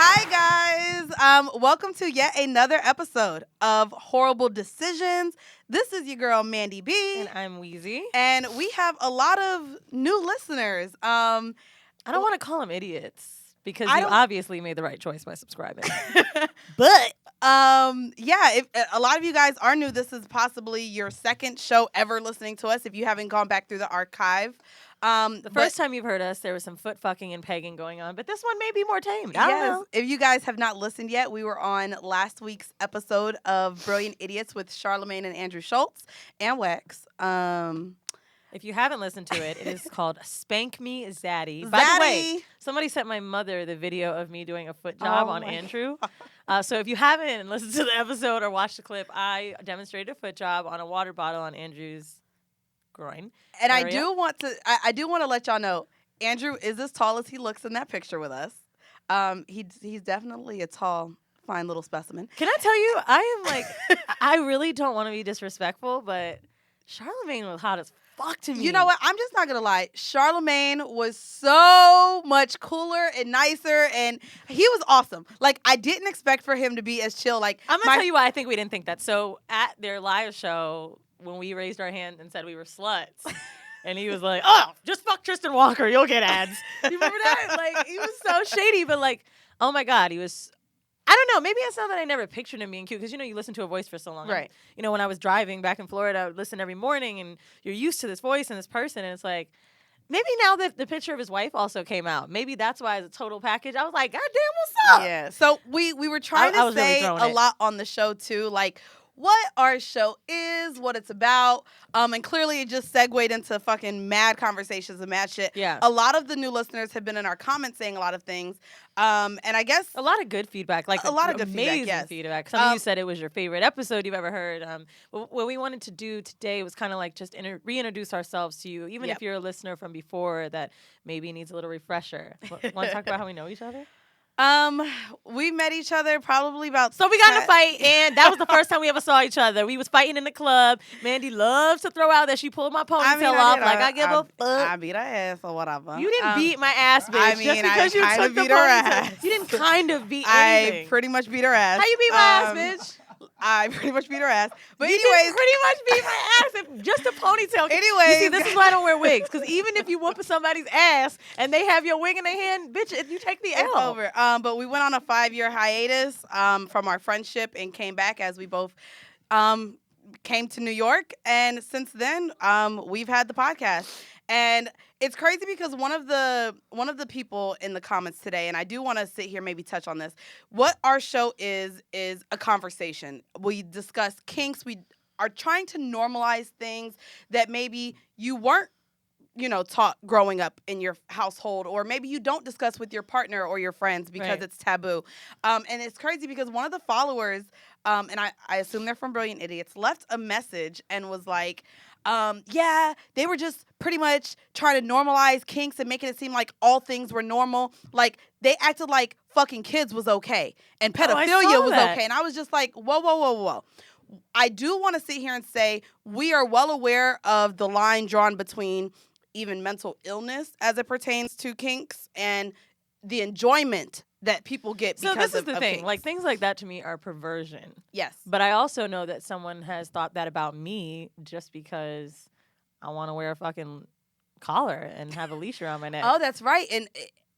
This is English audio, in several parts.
Hi, guys. Welcome to yet another episode of Horrible Decisions. This is your girl, Mandy B. And I'm Wheezy. And we have a lot of new listeners. I don't want to call them idiots because you obviously made the right choice by subscribing. But, if a lot of you guys are new, this is possibly your second show ever listening to us if you haven't gone back through the archive. The first time you've heard us, there was some foot fucking and pegging going on, but this one may be more tamed. I don't know. If you guys have not listened yet, we were on last week's episode of Brilliant Idiots with Charlamagne and Andrew Schultz and Wex. If you haven't listened to it, it is called Spank Me Zaddy. By the way, somebody sent my mother the video of me doing a foot job on Andrew. So if you haven't listened to the episode or watched the clip, I demonstrated a foot job on a water bottle on Andrew's groin. And area. I do want to let y'all know, Andrew is as tall as he looks in that picture with us. He's definitely a tall, fine little specimen. Can I tell you, I am like, I really don't want to be disrespectful, but Charlamagne was hot as fuck to me. You know what? I'm just not going to lie. Charlamagne was so much cooler and nicer, and he was awesome. Like, I didn't expect for him to be as chill. Like, I'm going to tell you why I think we didn't think that. So, at their live show, when we raised our hand and said we were sluts, and he was like, oh, just fuck Tristan Walker, you'll get ads. You remember that? Like, he was so shady, but like, oh my God, he was, I don't know, maybe it's not that I never pictured him being cute, because, you listen to a voice for so long. Right. And, when I was driving back in Florida, I would listen every morning, and you're used to this voice and this person, and it's like, maybe now that the picture of his wife also came out, maybe that's why it's a total package. I was like, God damn, what's up? Yeah. So we were trying to say really a lot on the show, too, like, what our show is, what it's about, and clearly it just segued into fucking mad conversations and mad shit. Yeah. A lot of the new listeners have been in our comments saying a lot of things, and I guess a lot of good feedback, like a lot of good amazing feedback. Some of you said it was your favorite episode you've ever heard. What we wanted to do today was kind of like just reintroduce ourselves to you, even if you're a listener from before that maybe needs a little refresher. Want to talk about how we know each other? We met each other probably about... So we got in a fight, and that was the first time we ever saw each other. We was fighting in the club. Mandy loves to throw out that she pulled my ponytail off. I give a fuck. I beat her ass or whatever. You didn't beat my ass, bitch. Just because you took the ponytail. You didn't kind of beat anything. I pretty much beat her ass. How you beat my ass, bitch? I pretty much beat her ass. But you anyways, pretty much beat my ass if just a ponytail. Anyways, you see, this is why I don't wear wigs, because even if you whoop somebody's ass and they have your wig in their hand, bitch, you take the L. It's over. But we went on a 5-year hiatus from our friendship and came back as we both came to New York, and since then we've had the podcast. And it's crazy because one of the people in the comments today, and I do want to sit here maybe touch on this. What our show is a conversation. We discuss kinks. We are trying to normalize things that maybe you weren't, taught growing up in your household, or maybe you don't discuss with your partner or your friends because it's taboo. And it's crazy because one of the followers, and I assume they're from Brilliant Idiots, left a message and was like, they were just pretty much trying to normalize kinks and making it seem like all things were normal. Like, they acted like fucking kids was okay and pedophilia was okay. And I was just like, whoa. I do want to sit here and say we are well aware of the line drawn between even mental illness as it pertains to kinks and the enjoyment that people get because of So this is the thing. kinks. Like, things like that to me are perversion. Yes. But I also know that someone has thought that about me just because I want to wear a fucking collar and have a leash around my neck. Oh, that's right. And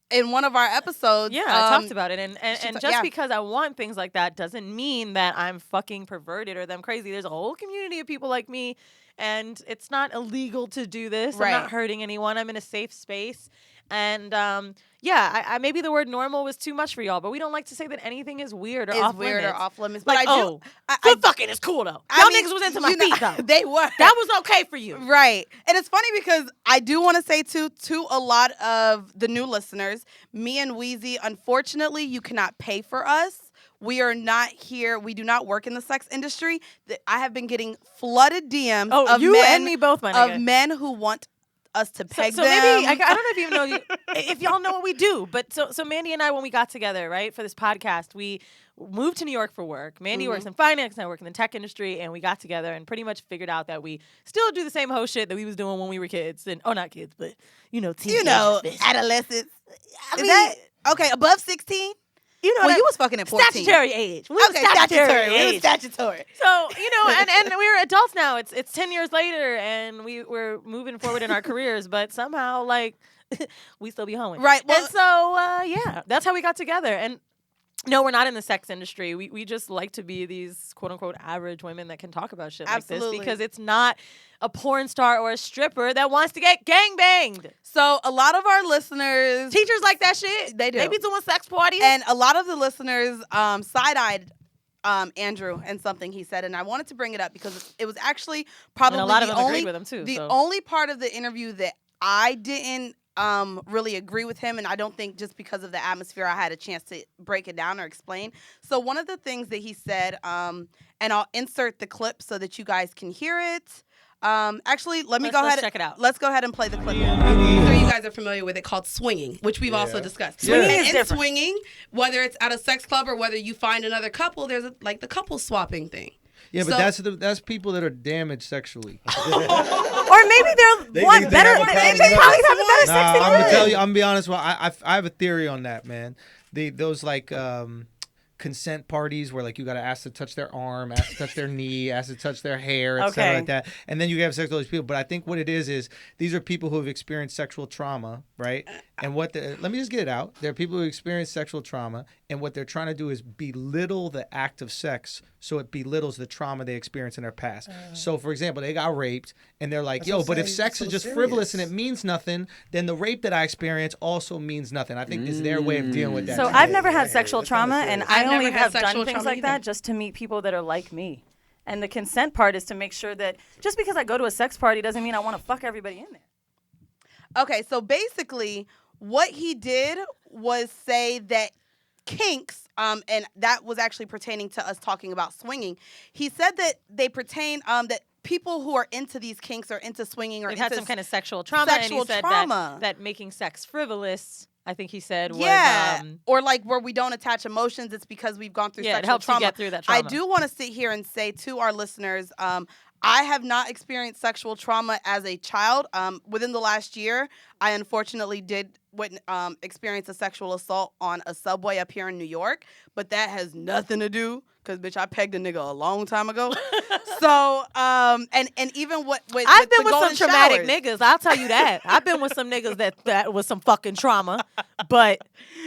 in one of our episodes, I talked about it. And just because I want things like that doesn't mean that I'm fucking perverted or that I'm crazy. There's a whole community of people like me, and it's not illegal to do this. Right. I'm not hurting anyone. I'm in a safe space. And I maybe the word normal was too much for y'all, but we don't like to say that anything is weird or off limits. But like, foot fucking is cool though. Y'all niggas was into my feet though. They were. That was okay for you, right? And it's funny because I do want to say to a lot of the new listeners, me and Wheezy, unfortunately, you cannot pay for us. We are not here. We do not work in the sex industry. I have been getting flooded DMs of you men and me both, my nigga. Of men who want us to peg so them. Maybe I don't know if you even know if y'all know what we do, but so Mandy and I, when we got together, right, for this podcast, we moved to New York for work. Mandy works in finance, and I work in the tech industry, and we got together and pretty much figured out that we still do the same whole shit that we was doing when we were kids, and not kids, but teenagers, adolescents. Is that okay? Above 16. you know, well, you was fucking at 14. Statutory age. We was Okay, statutory We was age. statutory. So, you know, and we're adults now. It's 10 years later, and we're moving forward in our careers, but somehow, like, we still be hoeing. Right. Well, and so, yeah, that's how we got together. And no, we're not in the sex industry. We just like to be these quote unquote average women that can talk about shit Absolutely. like this, because it's not a porn star or a stripper that wants to get gangbanged. so a lot of our listeners, Teachers like that shit. They do. They be doing sex parties. and a lot of the listeners side-eyed Andrew and something he said, and I wanted to bring it up because it was actually probably and a lot of the them only agreed with him too. the so. only part of the interview that I didn't really agree with him, and I don't think just because of the atmosphere I had a chance to break it down or explain. So one of the things that he said, and I'll insert the clip so that you guys can hear it. Actually, let's check it out. Let's go ahead and play the clip. Either you guys are familiar with it, called swinging, which we've also discussed. Swinging is And different. swinging, whether it's at a sex club or whether you find another couple, there's like the couple swapping thing. Yeah, but So- that's people that are damaged sexually. Or maybe they're They one think they better. have a They problem. probably have a better sex Nah, than I'm gonna you. tell you. I'm gonna be honest. Well, I have a theory on that, man. Those like consent parties where like you gotta ask to touch their arm, ask to touch their knee, ask to touch their hair, etc. Okay. like that, and then you have sex with those people. But I think what it is these are people who have experienced sexual trauma, right? And let me just get it out. There are people who experience sexual trauma, and what they're trying to do is belittle the act of sex, so it belittles the trauma they experienced in their past. So, for example, they got raped, and they're like, That's "Yo, what I'm but if saying, sex it's is so just frivolous and serious. it means nothing, then the rape that I experience also means nothing." I think is their way of dealing with that. So shit. I've never had Hey, sexual that's kinda trauma, and serious. I I've only never had have done sexual things trauma like either. that just to meet people that are like me. And the consent part is to make sure that just because I go to a sex party doesn't mean I want to fuck everybody in there. Okay, so basically, what he did was say that kinks, and that was actually pertaining to us talking about swinging. He said that they pertain, that people who are into these kinks or into swinging or They've into had some kind of sexual trauma, and sexual he said trauma. that making sex frivolous, I think he said, yeah, was or like where we don't attach emotions, it's because we've gone through yeah, it sexual helps trauma. you get through that trauma. I do want to sit here and say to our listeners, I have not experienced sexual trauma as a child. Within the last year, I unfortunately did experience a sexual assault on a subway up here in New York, but that has nothing to do, because bitch, I pegged a nigga a long time ago. So, and even I've been the with some golden traumatic showers. niggas. I'll tell you that. I've been with some niggas that was some fucking trauma, but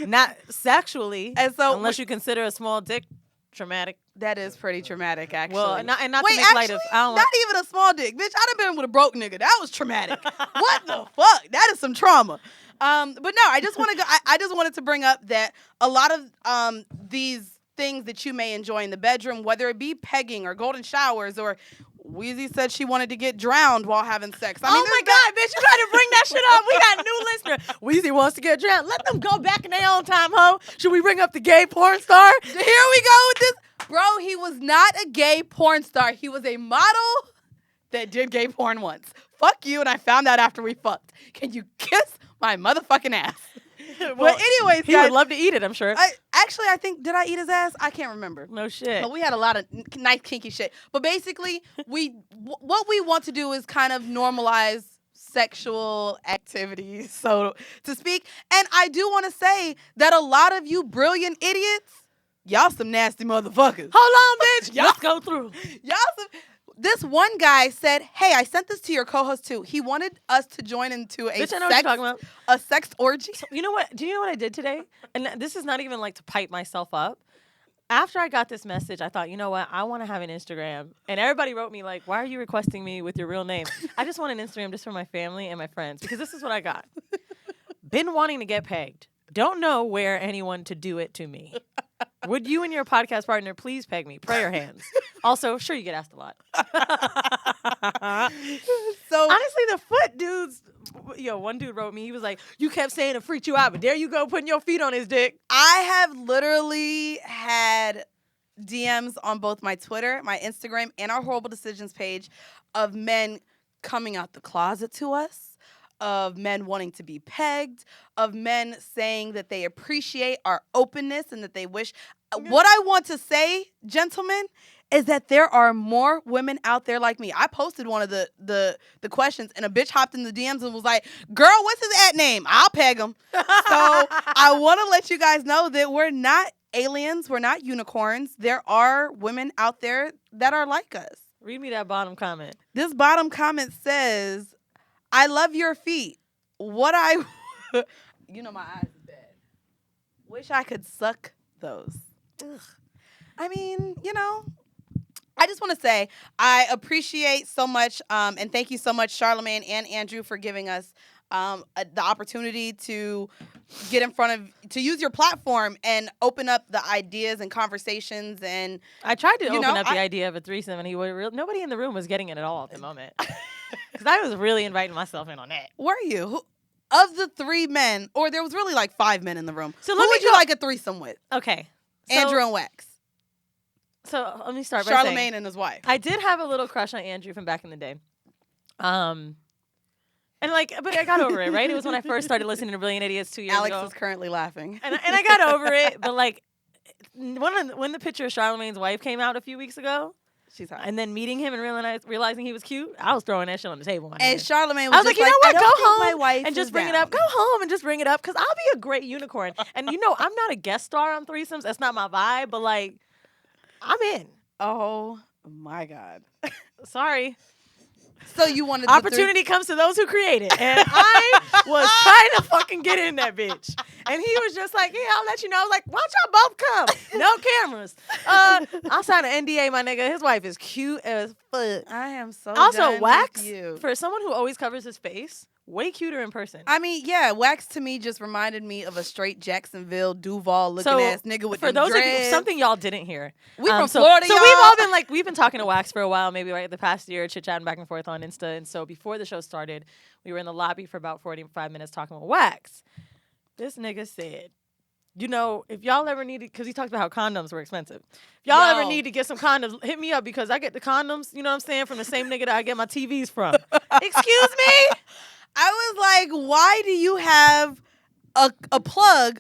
not sexually. And so unless you consider a small dick traumatic. That is pretty traumatic, actually. Well, and not Wait, to make actually, light of. I don't not even a small dick, bitch. I done been with a broke nigga. That was traumatic. What the fuck? That is some trauma. But no, I just want to go. I just wanted to bring up that a lot of these things that you may enjoy in the bedroom, whether it be pegging or golden showers, or Wheezy said she wanted to get drowned while having sex. I mean, oh my God, bitch, you trying to bring that shit up. We got a new listener. Weezy wants to get drowned. Let them go back in their own time, ho. Should we bring up the gay porn star? Here we go with this. Bro, he was not a gay porn star. He was a model that did gay porn once. Fuck you, and I found out after we fucked. Can you kiss my motherfucking ass? Well, But anyways, he guys, would love to eat it, I'm sure. I think, did I eat his ass? I can't remember. No shit. But we had a lot of nice kinky shit. But basically, what we want to do is kind of normalize sexual activities, so to speak. And I do want to say that a lot of you brilliant idiots, y'all some nasty motherfuckers. Hold on, bitch. Y'all- Let's go through. Y'all some. This one guy said, "Hey, I sent this to your co-host too. He wanted us to join into Bitch, I know what you're talking about. a sex orgy." You know what? Do you know what I did today? And this is not even like to pipe myself up. After I got this message, I thought, you know what? I want to have an Instagram. And everybody wrote me like, why are you requesting me with your real name? I just want an Instagram just for my family and my friends, because this is what I got. Been wanting to get pegged. Don't know where anyone to do it to me. Would you and your podcast partner please peg me? Prayer hands. Also, sure, you get asked a lot. So Honestly, the foot dudes, one dude wrote me. He was like, you kept saying it freaked you out, but there you go putting your feet on his dick. I have literally had DMs on both my Twitter, my Instagram, and our Horrible Decisions page of men coming out the closet to us, of men wanting to be pegged, of men saying that they appreciate our openness and that they wish. What I want to say, gentlemen, is that there are more women out there like me. I posted one of the questions, and a bitch hopped in the DMs and was like, "Girl, what's his ad name? I'll peg him." So I want to let you guys know that we're not aliens. We're not unicorns. There are women out there that are like us. Read me that bottom comment. This bottom comment says, I love your feet. What I, you know, my eyes is bad. Wish I could suck those. Ugh. I mean, you know, I just want to say I appreciate so much, and thank you so much, Charlamagne and Andrew, for giving us the opportunity to get in front of, to use your platform and open up the ideas and conversations. And I tried to open up the idea of a threesome, and nobody in the room was getting it at all at the moment. Because I was really inviting myself in on that. Were you? Of the 3 men, or there was really like 5 men in the room. So who would you like a threesome with? Okay. So, Andrew and Wax. So let me start by saying, Charlamagne and his wife. I did have a little crush on Andrew from back in the day. And like, but I got over it, right? It was when I first started listening to Brilliant Idiots 2 years ago. Alex is currently laughing. And I got over it, but like, when the picture of Charlamagne's wife came out a few weeks ago, she's hot. And then meeting him and realizing he was cute, I was throwing that shit on the table. And Charlamagne was I was like, you know what? Go home my wife and just bring it up. Go home and just bring it up, because I'll be a great unicorn. And you know, I'm not a guest star on threesomes. That's not my vibe. But like, I'm in. Oh my God. Sorry. So you wanted opportunity comes to those who create it, and I was trying to fucking get in that bitch, and he was just like, "Yeah, I'll let you know." I was like, "Why don't y'all both come? No cameras. I'll sign an NDA, my nigga. His wife is cute as fuck. I am so also done Wax with you. For someone who always covers his face. Way cuter in person. I mean, yeah, Wax to me just reminded me of a straight Jacksonville Duval looking ass nigga with for those dreads. Of you, something y'all didn't hear. We from Florida, so y'all. we've been talking to Wax for a while, maybe right the past year, chit chatting back and forth on Insta. And so before the show started, we were in the lobby for about 45 minutes talking with Wax. This nigga said, you know, if y'all ever needed, because he talked about how condoms were expensive. If y'all ever need to get some condoms, hit me up, because I get the condoms, you know what I'm saying, from the same nigga that I get my TVs from. Excuse me? I was like, why do you have a plug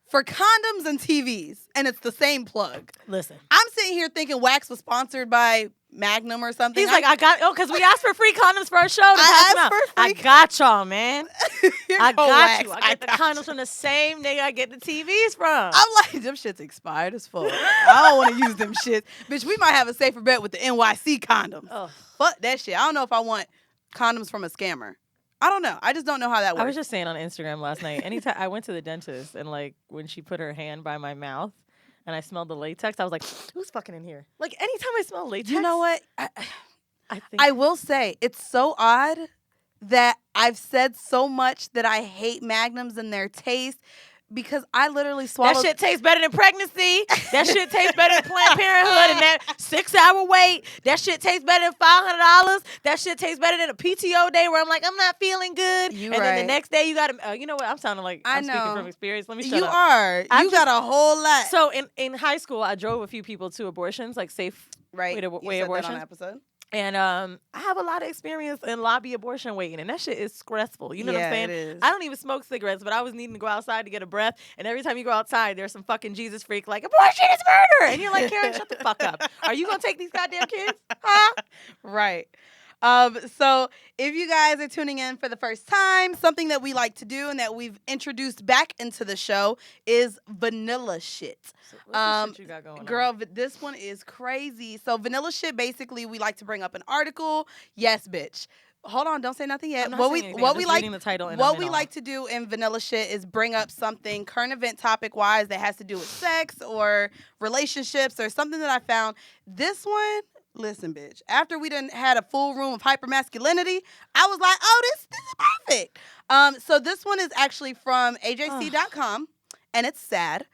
for condoms and TVs? And it's the same plug. Listen. I'm sitting here thinking Wax was sponsored by Magnum or something. He's like, because we asked for free condoms for our show. I got y'all, man. I got you. I get the condoms from the same nigga I get the TVs from. I'm like, them shits expired as fuck. I don't want to use them shits. Bitch, we might have a safer bet with the NYC condoms. Ugh. Fuck that shit. I don't know if I want condoms from a scammer. I don't know. I just don't know how that works. I was just saying on Instagram last night, anytime I went to the dentist, and like when she put her hand by my mouth and I smelled the latex, I was like, who's fucking in here? Like anytime I smell latex. You know what? I will say it's so odd that I've said so much that I hate Magnums and their taste, because I literally swallowed. That shit tastes better than pregnancy. That shit tastes better than Planned Parenthood and that 6-hour wait. That shit tastes better than $500. That shit tastes better than a PTO day where I'm like, I'm not feeling good. Then the next day you got to, you know what? I'm sounding like I'm speaking from experience. Let me shut up. You are. You got a whole lot. So in high school, I drove a few people to abortions, like safe way abortions. That on episode. And I have a lot of experience in lobby abortion waiting, and that shit is stressful. You know what I'm saying? It is. I don't even smoke cigarettes, but I was needing to go outside to get a breath. And every time you go outside, there's some fucking Jesus freak like, abortion is murder! And you're like, Karen, shut the fuck up. Are you gonna take these goddamn kids? Huh? Right. So if you guys are tuning in for the first time, something that we like to do and that we've introduced back into the show is vanilla shit. So what's the shit you got going girl, this one is crazy. So vanilla shit, basically, we like to bring up an article. Yes, bitch. Hold on, don't say nothing yet. What we like to do in vanilla shit is bring up something current event topic wise that has to do with sex or relationships or something that I found. This one, listen, bitch. After we done had a full room of hypermasculinity, I was like, oh, this is perfect. So this one is actually from AJC.com, and it's sad.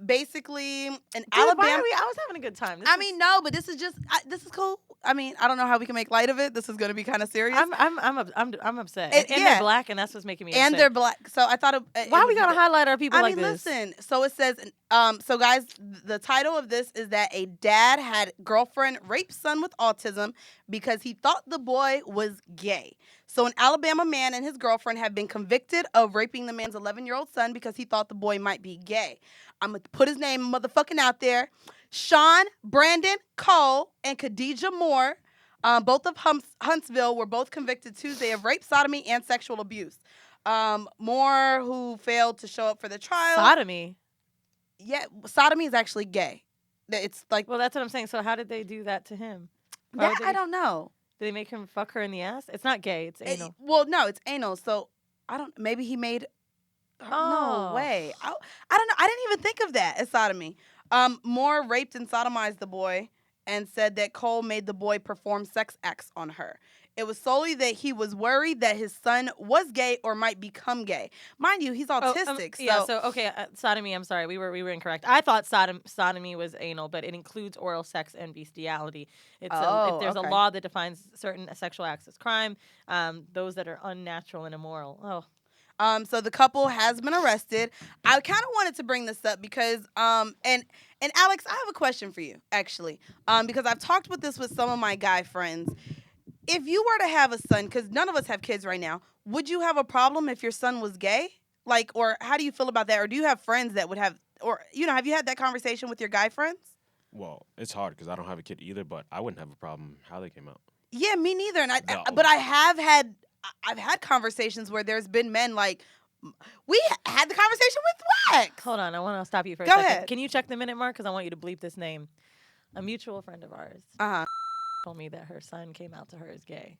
Basically, Alabama. I was having a good time. No, but this is just this is cool. I mean, I don't know how we can make light of it. This is going to be kind of serious. I'm upset. And they're black, and that's what's making me upset. And they're black. So I thought why we gotta highlight our people like this? Listen. So it says, so guys, the title of this is that a dad had girlfriend rape son with autism because he thought the boy was gay. So an Alabama man and his girlfriend have been convicted of raping the man's 11-year-old son because he thought the boy might be gay. I'm going to put his name motherfucking out there. Sean Brandon Cole and Khadijah Moore, both of Huntsville, were both convicted Tuesday of rape, sodomy, and sexual abuse. Moore, who failed to show up for the trial. Sodomy? Yeah, sodomy is actually gay. It's like Well, that's what I'm saying. So how did they do that to him? Or that. did I he- don't know. Did they make him fuck her in the ass? It's not gay. It's It- anal. well, no, it's anal. So I don't. Maybe he made. No Oh. way. I don't know. I didn't even think of that as sodomy. Moore raped and sodomized the boy and said that Cole made the boy perform sex acts on her. It was solely that he was worried that his son was gay or might become gay. Mind you, he's autistic. Yeah. So okay, sodomy. I'm sorry, we were incorrect. I thought sodomy was anal, but it includes oral sex and bestiality. There's a okay. law that defines certain sexual acts as crime. Those that are unnatural and immoral. So the couple has been arrested. I kind of wanted to bring this up because and Alex, I have a question for you actually. Because I've talked with some of my guy friends. If you were to have a son, because none of us have kids right now, would you have a problem if your son was gay? Like, or how do you feel about that? Or do you have friends that would have, or have you had that conversation with your guy friends? Well, it's hard because I don't have a kid either, but I wouldn't have a problem how they came out. Yeah, me neither. And No. but I've had conversations where there's been men like we had the conversation with Wax. Hold on, I want to stop you for a Go second. ahead. Can you check the minute mark? Because I want you to bleep this name. A mutual friend of ours told me that her son came out to her as gay.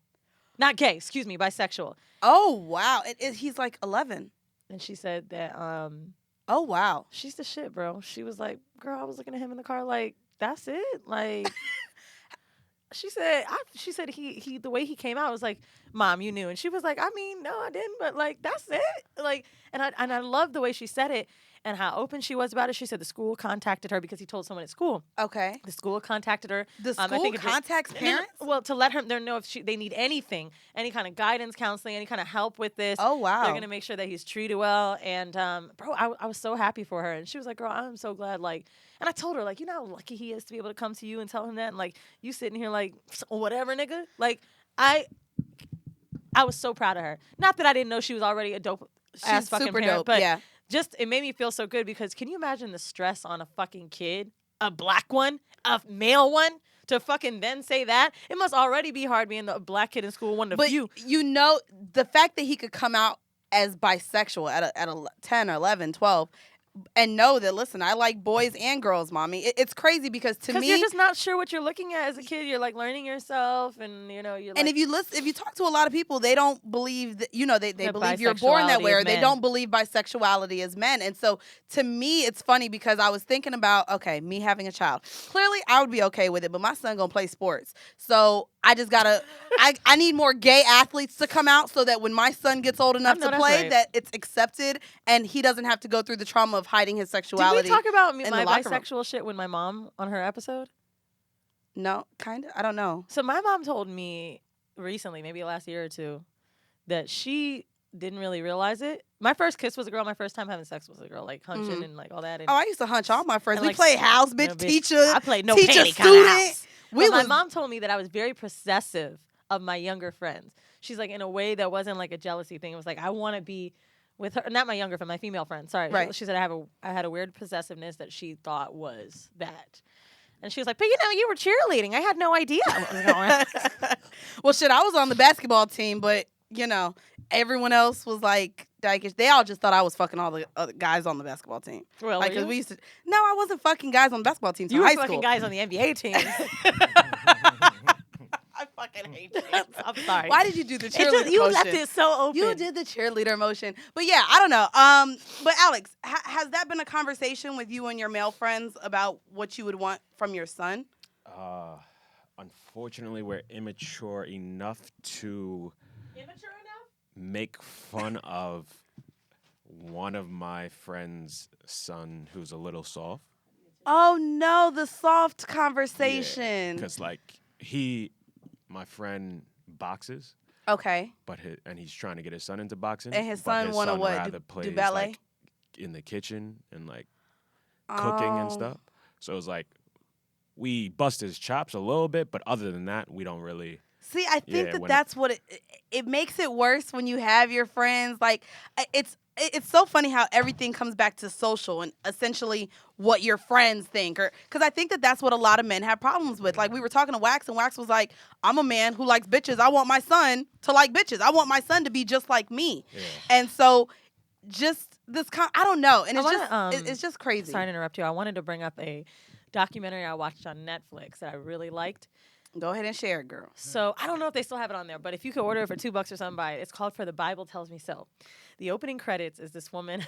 Not gay, excuse me, bisexual. Oh wow, he's like 11. And she said that Oh wow. she's the shit, bro. She was like, girl, I was looking at him in the car like, that's it? Like she said he the way he came out was like, Mom, you knew. And she was like, I mean, no, I didn't, but like that's it. Like and I love the way she said it and how open she was about it. She said the school contacted her because he told someone at school. Okay. The school contacted her. The I school think if you're- contacts parents? Well, to let them know if they need anything, any kind of guidance, counseling, any kind of help with this. Oh wow. They're gonna make sure that he's treated well. And bro, I was so happy for her. And she was like, girl, I'm so glad. Like, and I told her, like, you know how lucky he is to be able to come to you and tell him that. And like, you sitting here like, whatever, nigga. Like, I was so proud of her. Not that I didn't know she was already a dope ass She's fucking super parent, dope. but Yeah. just it made me feel so good because can you imagine the stress on a fucking kid, a black one, a male one, to fucking then say that? It must already be hard being the black kid in school, one of But few. the fact that he could come out as bisexual at a 10 or 11, 12 and know that, listen, I like boys and girls, mommy. It's crazy because to Because me, you're just not sure what you're looking at as a kid. You're like learning yourself, and you're like, and if you talk to a lot of people, they don't believe that, they That believe you're born that way, bisexuality or is they men. don't believe bisexuality is men. And so to me, it's funny because I was thinking about, okay, me having a child. Clearly, I would be okay with it, but my son gonna play sports, so I just gotta. I need more gay athletes to come out so that when my son gets old enough know to that's play, right. that it's accepted and he doesn't have to go through the trauma of hiding his did sexuality. we talk about in my the locker room. bisexual shit with my mom on her episode? No, kind of. I don't know. So my mom told me recently, maybe last year or two, that she didn't really realize it. My first kiss was a girl. My first time having sex was a girl, like hunching and like all that. And, Oh, I used to hunch all my friends. And We like, played house, bitch, no, bitch, teacher. I played no teacher, panty kind of student. house. We But was my mom told me that I was very possessive of my younger friends. She's like, in a way that wasn't like a jealousy thing. It was like, I want to be with her, not my younger friend, my female friend. Sorry. Right. She said I had a weird possessiveness that she thought was that. And she was like, but you were cheerleading. I had no idea what was going on. well, shit. I was on the basketball team, but everyone else was like dykish. They all just thought I was fucking all the other guys on the basketball team. Well, Like, were 'cause you? we used to. No, I wasn't fucking guys on the basketball team. You till were high fucking school. guys on the NBA team. I fucking hate you. I'm sorry. Why did you do the It's cheerleader just, you motion? left it so open. You did the cheerleader motion. But yeah, I don't know. But Alex, has that been a conversation with you and your male friends about what you would want from your son? Unfortunately, we're immature enough to Immature enough? make fun of one of my friend's son who's a little soft. Oh no, the soft conversation. Because my friend boxes, Okay. and he's trying to get his son into boxing. And his but son wanna what, rather do plays, ballet? like, in the kitchen and like cooking and Oh. stuff. So it's like we bust his chops a little bit, but other than that, we don't really. See, I think Yeah, that when that's what it makes it worse when you have your friends. Like, it's so funny how everything comes back to social and essentially what your friends think. Or because I think that that's what a lot of men have problems with. Like, we were talking to Wax, and Wax was like, I'm a man who likes bitches. I want my son to like bitches. I want my son to be just like me. Yeah. And so just this I don't know, and I it's wanna, just it's just crazy. Sorry to interrupt you. I wanted to bring up a documentary I watched on Netflix that I really liked. Go ahead and share it, girl. So I don't know if they still have it on there, but if you could order it for $2 or something, buy it. It's called For the Bible Tells Me So. The opening credits is this woman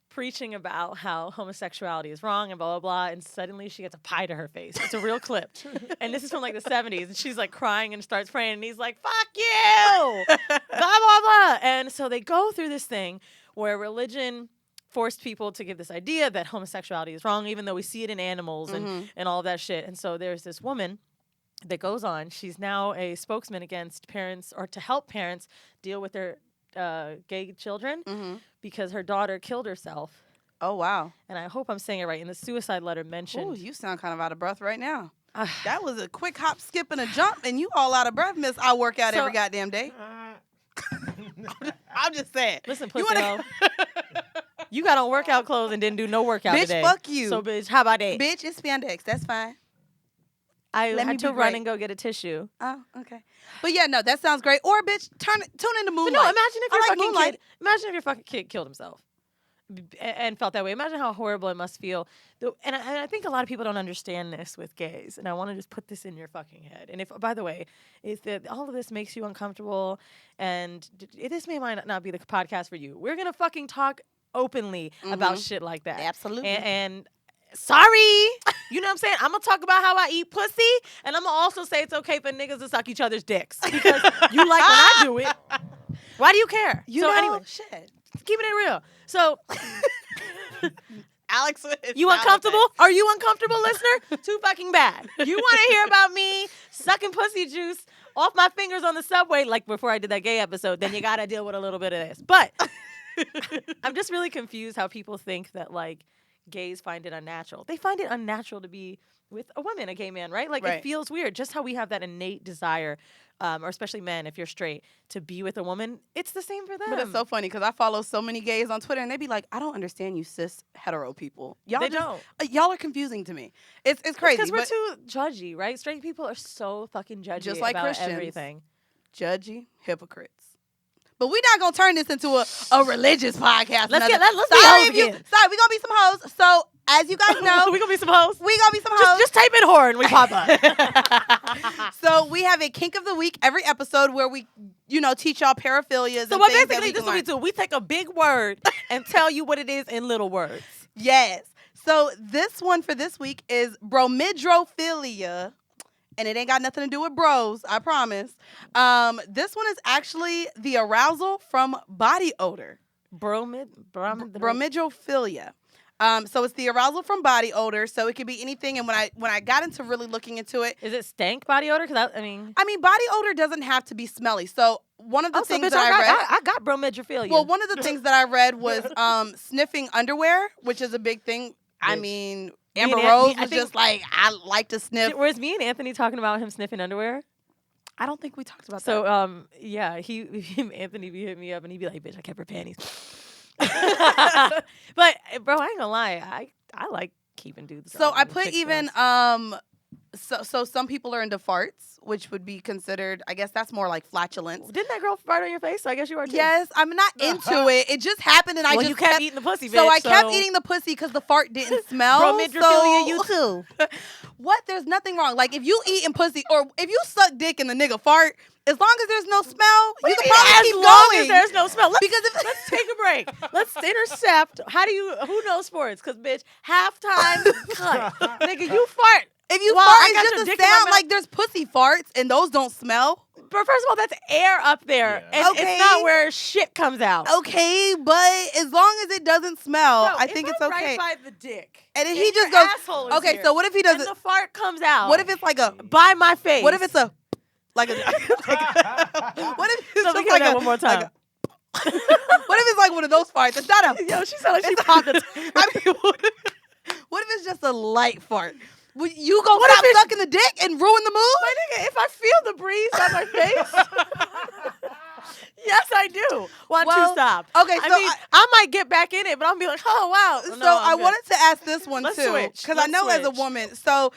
preaching about how homosexuality is wrong and blah, blah, blah. And suddenly she gets a pie to her face. It's a real clip. And this is from like the 70s. And she's like crying and starts praying. And he's like, fuck you! Blah, blah, blah. And so they go through this thing where religion forced people to give this idea that homosexuality is wrong, even though we see it in animals and all of that shit. And so there's this woman that goes on. She's now a spokesman against parents, or to help parents deal with their gay children because her daughter killed herself. Oh, wow. And I hope I'm saying it right. In the suicide letter mentioned. Oh, you sound kind of out of breath right now. That was a quick hop, skip, and a jump, and you all out of breath, miss. I work out every goddamn day. I'm just saying. Listen, pussy, you got on workout clothes and didn't do no workout bitch, today. Fuck you. So, bitch, how about that? Bitch, it's spandex. That's fine. I Let me had to be run great. and go get a tissue. Oh, okay. But yeah, no, that sounds great. Or bitch, tune into Moonlight. But no, imagine if your I like fucking Moonlight. kid. Imagine if your fucking kid killed himself and felt that way. Imagine how horrible it must feel. And I think a lot of people don't understand this with gays. And I want to just put this in your fucking head. And if, by the way, if all of this makes you uncomfortable, and this might not be the podcast for you, we're gonna fucking talk openly about shit like that. Absolutely. And sorry, you know what I'm saying? I'm gonna talk about how I eat pussy, and I'm gonna also say it's okay for niggas to suck each other's dicks because you like when I do it. Why do you care? Anyway, shit. keeping it real. So, Alex, you uncomfortable? Are you uncomfortable, listener? Too fucking bad. You want to hear about me sucking pussy juice off my fingers on the subway, like before I did that gay episode? Then you gotta deal with a little bit of this. But I'm just really confused how people think that like gays find it unnatural. They find it unnatural to be with a woman, a gay man, right? Like it feels weird. Just how we have that innate desire, or especially men, if you're straight, to be with a woman, it's the same for them. But it's so funny because I follow so many gays on Twitter and they be like, I don't understand you cis hetero people. Y'all They just, don't. Y'all are confusing to me. It's crazy. Because we're but too judgy, right? Straight people are so fucking judgy Just like about Christians. everything. judgy hypocrites. But we're not gonna turn this into a religious podcast. Let's be Sorry, hoes if you- again. Sorry, we're gonna be some hoes. So as you guys know, we gonna be some hoes. we gonna be some hoes. Just type in whore and we pop up. So we have a kink of the week every episode where we, teach y'all paraphilias. So and what things that basically we this can what we learn. do? We take a big word and tell you what it is in little words. Yes. So this one for this week is bromidrophilia. And it ain't got nothing to do with bros, I promise. This one is actually the arousal from body odor. Bromidrophilia. So it's the arousal from body odor. So it could be anything. And when I got into really looking into it, Is it stank body odor? Because I mean, body odor doesn't have to be smelly. So one of the things bitch, that I read. I got bromidrophilia. Well, one of the things that I read was sniffing underwear, which is a big thing. I Bitch. mean, Me and Amber Anthony- Rose I was think- just like, I like to sniff. Where's me and Anthony talking about him sniffing underwear? I don't think we talked about So, that. yeah, Anthony be hit me up and he'd be like, "Bitch, I kept her panties." But bro, I ain't gonna lie, I like keeping dudes. So on I and put chicks even on. so some people are into farts, which would be considered, I guess that's more like flatulence. Didn't that girl fart on your face? So I guess you are too. Yes, I'm not into it. It just happened, and I Well, just you kept eating the pussy, bitch. So I kept eating the pussy because the fart didn't smell. Bromidrophilia, you too. What? There's nothing wrong. Like if you eating pussy or if you suck dick and the nigga fart, as long as there's no smell, you can probably keep as long going. as there's no smell. Let's Take a break. Let's intercept. Who knows sports? Because, bitch, halftime cut. Nigga, you fart. if you Well, fart, I got it's your just a dick in my sound. mouth. Like there's pussy farts and those don't smell. But first of all, that's air up there. Yeah. And Okay. it's not where shit comes out. Okay, but as long as it doesn't smell, No, I think if it's I'm okay. right by the dick. And then and he just your goes, asshole is okay, here, so what if he and doesn't? the fart comes out. What if it's like a? by my face? What if it's a? Like a? what if it's So we just can like that a? one more like time. what if it's like one of those farts? It's not a. Yo, she sounded like she popped it. I mean, what if it's just a light fart? Would you go What stop if it's- sucking the dick and ruin the mood? My nigga, if I feel the breeze on my face, yes, I do. Want Well, to stop? okay, I so mean, I might get back in it, but I'm be like, oh wow. So I wanted to ask this one Let's too, switch. because I Let's know as a switch. woman. So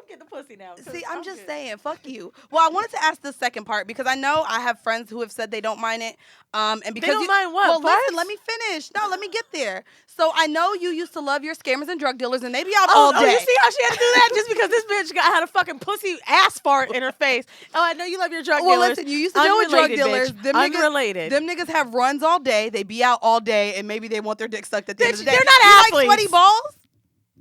get the pussy now. 'cause See, I'm just good. saying, fuck you. Well, I wanted to ask the second part because I know I have friends who have said they don't mind it. And because don't mind what? Well, Farts? listen, let me finish. No, let me get there. So I know you used to love your scammers and drug dealers, and they be out all day. Oh, you see how she had to do that just because this bitch had a fucking pussy ass fart in her face. Oh, I know you love your drug Well, dealers. listen, you used to deal with drug Unrelated, dealers. bitch. Unrelated. Them niggas have runs all day. They be out all day, and maybe they want their dick sucked at the end of the day. They're not You athletes. like sweaty balls?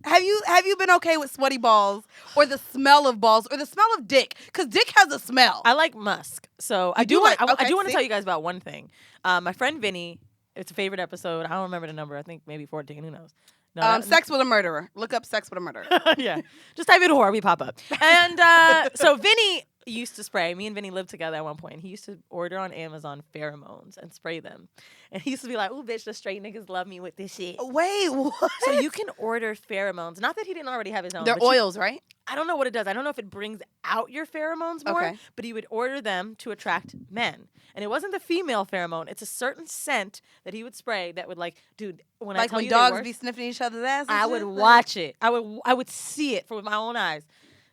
Have you been okay with sweaty balls or the smell of balls or the smell of dick? Because dick has a smell. I like musk. So I do do want. like- I okay, do want to see? tell you guys about one thing. My friend Vinny. It's a favorite episode. I don't remember the number. I think maybe 14. Who knows? No, Sex with a murderer. Look up sex with a murderer. yeah. Just type in whore, we pop up. And so Vinny used to spray. Me and Vinny lived together at one point. He used to order on Amazon pheromones and spray them. And he used to be like, ooh, bitch, the straight niggas love me with this shit. Wait, what? So you can order pheromones. Not that he didn't already have his own. They're but you- oils, right? I don't know what it does. I don't know if it brings out your pheromones more, Okay. but he would order them to attract men. And it wasn't the female pheromone. It's a certain scent that he would spray that would dude, when I Like tell when you they dogs work, be sniffing each other's ass. and I shit? would Like, watch it. I would see it with my own eyes.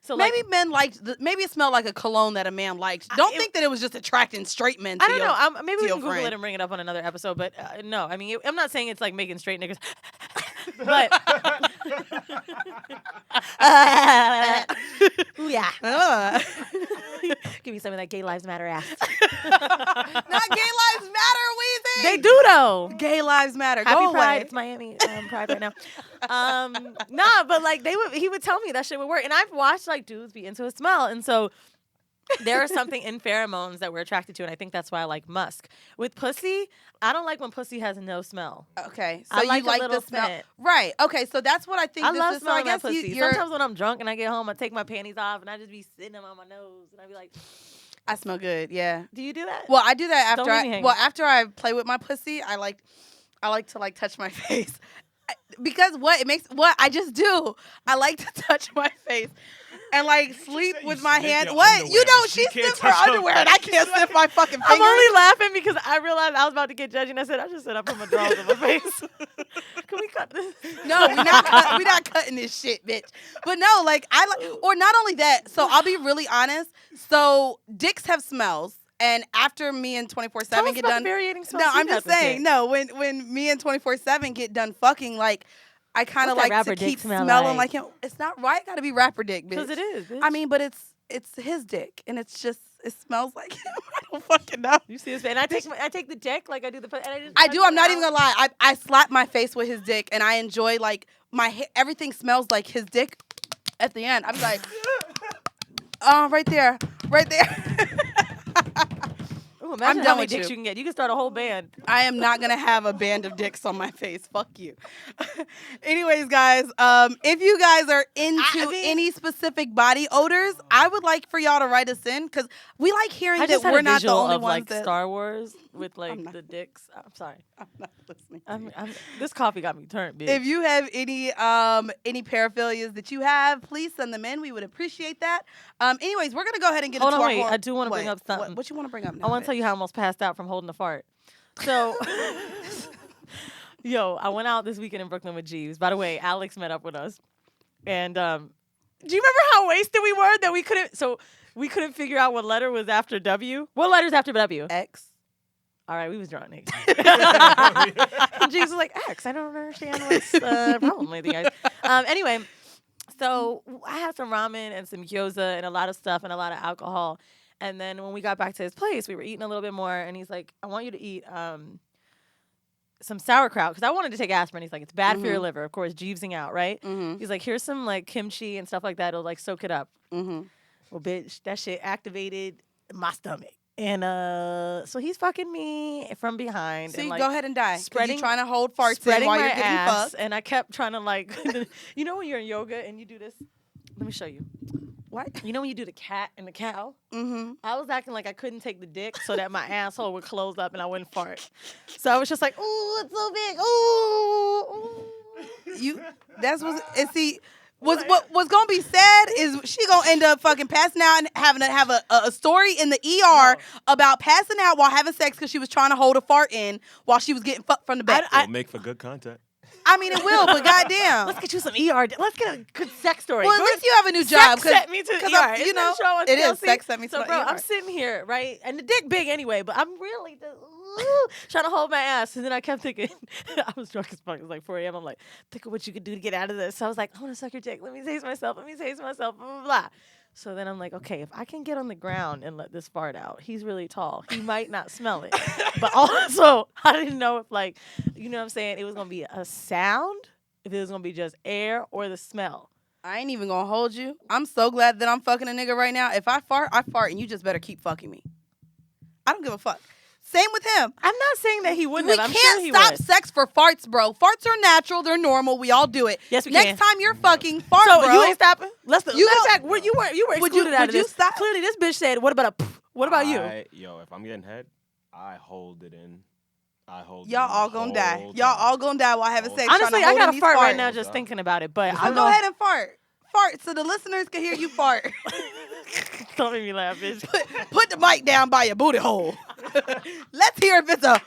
So Maybe men liked. Maybe it smelled like a cologne that a man liked. Don't think that it was just attracting straight men. I don't know. Maybe we your can Google friend. it and bring it up on another episode. But no, I mean, I'm not saying it's like making straight niggas. But ooh, yeah, give me some of that Gay Lives Matter ass. Not gay lives matter, Weezy. They do though. Gay lives matter. Happy Go Pride. away. It's Miami Pride right now. Nah, but he would tell me that shit would work. And I've watched dudes be into a smell. And so there is something in pheromones that we're attracted to, and I think that's why I like musk. With pussy, I don't like when pussy has no smell. Okay, so I you like a like little the smell, scent. right? Okay, so that's what I think. I this love is. So I smelling guess that pussy. you're. Sometimes when I'm drunk and I get home, I take my panties off and I just be sitting them on my nose, and I be like, I smell good. Yeah. "Do you do that?" Well, I do that Don't after leave me hanging. after I play with my pussy, I like to touch my face. Because I just do. I like to touch my face and sleep say with you my sniff hand. your What? underwear, You know, but she she can't sniffed her touch her underwear and I can't sniff my fucking fingers. I'm only laughing because I realized I was about to get judged, and I said, "I just said I put my drawers on my face." Can we cut this? No, we not cutting this shit, bitch. But no, or not only that. So I'll be really honest. So dicks have smells. And after me and 24/7 Tell us get about done, the varying smells no, you I'm have just with saying, dick. no. When me and 24/7 get done fucking, I kind of What's that like rapper to dick keep smell smelling like? like him. It's not right. Got to be rapper dick, bitch. Because it is. Bitch. I mean, but it's his dick, and it smells like him. I don't fucking know. you see this, and I take the dick like I do the. And I, just I touch do. it I'm not out. even gonna lie. I slap my face with his dick, and I enjoy everything smells like his dick. At the end, I'm like, oh, right there. Ooh, imagine done how many with dicks you. you can get. You can start a whole band. I am not gonna have a band of dicks on my face. Fuck you. Anyways, guys, if you guys are into any specific body odors, I would like for y'all to write us in because we like hearing I that just had we're a not the visual only of ones that. Star Wars with not- the dicks. I'm sorry. I'm not listening. This coffee got me turned, bitch. If you have any paraphilias that you have, please send them in. We would appreciate that. Anyways, we're gonna go ahead and get Hold into on, our wait. horn- I do want to bring What? up something. What you want to bring up now? I want to tell you how I almost passed out from holding a fart. So, yo, I went out this weekend in Brooklyn with Jeeves. By the way, Alex met up with us, and do you remember how wasted we were that we couldn't figure out what letter was after W? What letter's after W? X. All right, we was drunk, nigga. And Jeeves was like, X, I don't understand what's the problem with you guys. Anyway, so I had some ramen and some gyoza and a lot of stuff and a lot of alcohol. And then when we got back to his place, we were eating a little bit more. And he's like, I want you to eat some sauerkraut. Because I wanted to take aspirin. He's like, it's bad for your liver. Of course, Jeevesing out, right? Mm-hmm. He's like, here's some kimchi and stuff like that. It'll soak it up. Mm-hmm. Well, bitch, that shit activated my stomach. And so he's fucking me from behind. See, and, go ahead and die. spreading- You're trying to hold farts in spreading while my you're getting ass, fucked. and I kept trying to you know when you're in yoga and you do this. Let me show you. What? You know when you do the cat and the cow? Mm-hmm. I was acting like I couldn't take the dick so that my asshole would close up and I wouldn't fart. So I was just like, ooh, it's so big. Ooh. That's what. And see, what's gonna be sad is she gonna end up fucking passing out and having to have a story in the ER about passing out while having sex because she was trying to hold a fart in while she was getting fucked from the back. It'll make for good content. I mean, it will, but goddamn. Let's get you some ER. Let's get a good sex story. Well, at Good least you have a new job. Sex sent me to the ER. You know, show on it is. TLC? Sex sent me to So, the bro, ER. I'm sitting here, right? And the dick big anyway, but I'm really just, trying to hold my ass. And then I kept thinking, I was drunk as fuck. It was like 4 a.m. I'm like, think of what you could do to get out of this. So I was like, I want to suck your dick. Let me taste myself. Let me taste myself. Blah, blah, blah. So then I'm like, okay, if I can get on the ground and let this fart out, he's really tall. He might not smell it. But also, I didn't know if, like, you know what I'm saying, it was going to be a sound, if it was going to be just air or the smell. I ain't even gonna hold you. I'm so glad that I'm fucking a nigga right now. If I fart, and you just better keep fucking me. I don't give a fuck. Same with him. I'm not saying that he wouldn't We have. I'm can't sure he stop would. sex for farts, bro. Farts are natural. They're normal. We all do it. Yes, we Next can. time you're fucking fart, So bro. you ain't stopping? Let's You matter of go- fact, you were excluded out would of you this. stop? Clearly, this bitch said, "What about a? What about you?" Yo, if I'm getting head, I hold it in. I hold. Y'all it in all the gonna whole die. time. Y'all all gonna die while having sex. Honestly, trying to I hold got in a these fart right farts. now just thinking about it. But So go ahead and fart. Fart so the listeners can hear you fart. Don't make me laugh, bitch. Put the mic down by your booty hole. Let's hear if it's a.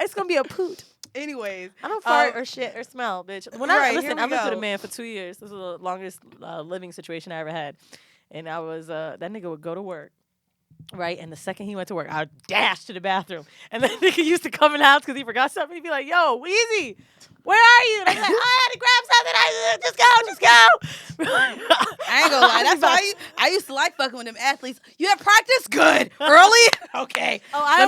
It's gonna be a poot. Anyways, I don't fart or shit or smell, bitch. When Right, I here listen, we I lived with go. a man for 2 years. This was the longest living situation I ever had, and I was that nigga would go to work. Right, and the second he went to work, I would dash to the bathroom, and then nigga used to come in the house because he forgot something. He'd be like, "Yo, Weezy, where are you?" And I'd be like, "I had to grab something. Just go." I ain't gonna lie. That's why I used to like fucking with them athletes. You have practice? Good. Early? Okay. Oh, let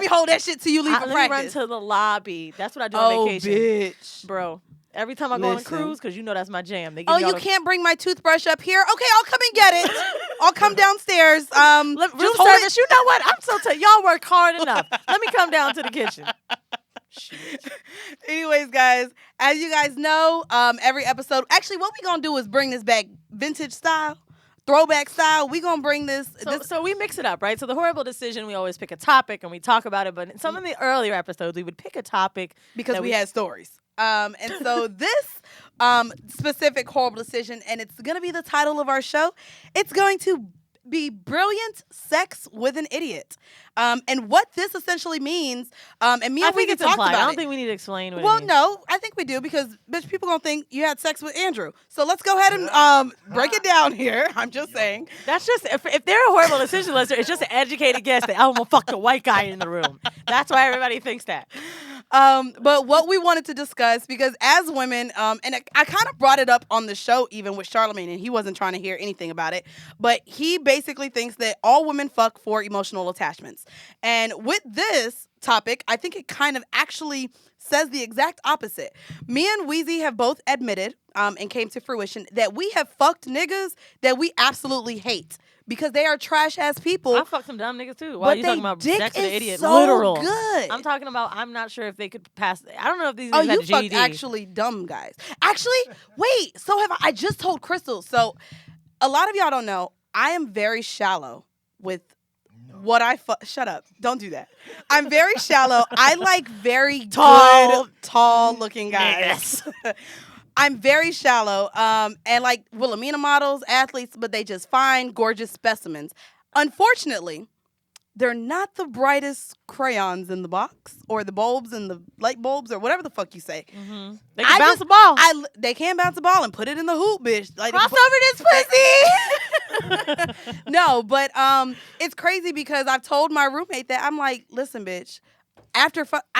me hold that shit till you leave for Let me run practice. to the lobby. That's what I do on vacation, bitch. bro. Every time I go on a Listen. cruise, because you know that's my jam. They give Oh, me all you the- can't bring my toothbrush up here? Okay, I'll come and get it. I'll come downstairs. Room Just hold service. You know what? I'm so tired. Y'all work hard enough. Let me come down to the kitchen. Anyways, guys, as you guys know, every episode, actually, what we gonna do is bring this back vintage style, throwback style. We gonna bring this. So we mix it up, right? So the horrible decision, we always pick a topic and we talk about it. But in some of the earlier episodes, we would pick a topic because that we had stories. And so this specific horrible decision, and it's gonna be the title of our show. It's going to be Brilliant Sex with an Idiot. And what this essentially means, and me I and think we it's talked implied. about I don't it. think we need to explain what it Well, means. no, I think we do because, bitch, people gonna think you had sex with Andrew. So let's go ahead and break it down here. I'm just saying. That's just, if they're a horrible decision listener, it's just an educated guess that I'm gonna fuck the white guy in the room. That's why everybody thinks that. But what we wanted to discuss, because as women, and I kind of brought it up on the show even with Charlamagne, and he wasn't trying to hear anything about it, but he basically thinks that all women fuck for emotional attachments. And with this topic, I think it kind of actually says the exact opposite. Me and Weezy have both admitted, and came to fruition, that we have fucked niggas that we absolutely hate. Because they are trash ass people. I fucked some dumb niggas too. While But you they talking about dick sex with an is idiot, so literal. good. I'm talking about. I'm not sure if they could pass. I don't know if these Oh, niggas had you a fucked GED. actually dumb guys. Actually, wait. So have I just told Crystal. So a lot of y'all don't know. I am very shallow with what I shut up. Don't do that. I'm very shallow. I like very Tall. good, tall looking guys. I'm very shallow. And like Wilhelmina models, athletes, but they just fine, gorgeous specimens. Unfortunately, they're not the brightest crayons in the box or the bulbs and the light bulbs or whatever the fuck you say. Mm-hmm. They can bounce the ball. They can bounce the ball and put it in the hoop, bitch. Like, Cross over this pussy. no, but it's crazy because I've told my roommate that I'm like, listen, bitch, I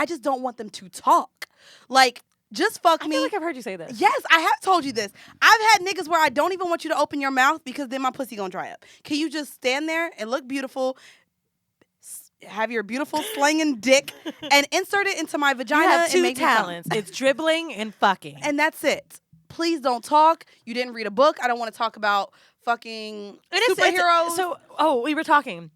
just don't want them to talk. Like, just fuck I me. feel like I've heard you say this. Yes, I have told you this. I've had niggas where I don't even want you to open your mouth because then my pussy gonna dry up. Can you just stand there and look beautiful, have your beautiful slanging dick, and insert it into my vagina? You have and two make me come? talents. It's dribbling and fucking. And that's it. Please don't talk. You didn't read a book. I don't want to talk about fucking superheroes. We were talking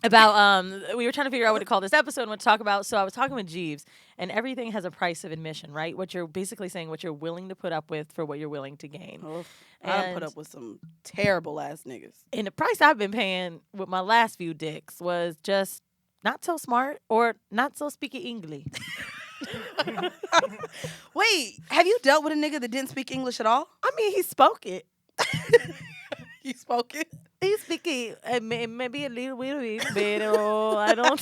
about we were trying to figure out what to call this episode and what to talk about. So I was talking with Jeeves, and everything has a price of admission, right? What you're basically saying, what you're willing to put up with for what you're willing to gain. I done put up with some terrible ass niggas. And the price I've been paying with my last few dicks was just not so smart or not so speaking English. Wait, have you dealt with a nigga that didn't speak English at all? I mean, he spoke it. He spoke it. He's speaking maybe a little bit, but I don't.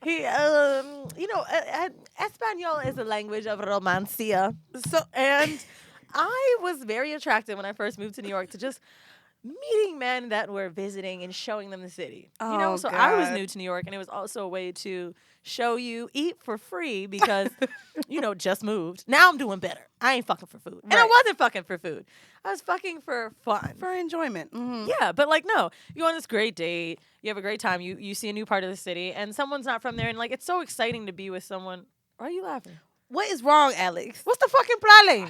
He, Espanol is a language of romancia. And I was very attracted when I first moved to New York to just meeting men that were visiting and showing them the city. Oh, so I was God. new to New York, and it was also a way to show you eat for free because, just moved. Now I'm doing better. I ain't fucking for food. And I Right. wasn't fucking for food. I was fucking for fun. For enjoyment. Mhm. Yeah, but like no, you go on this great date, you have a great time, you see a new part of the city, and someone's not from there, and like it's so exciting to be with someone. Why are you laughing? What is wrong, Alex? What's the fucking problem?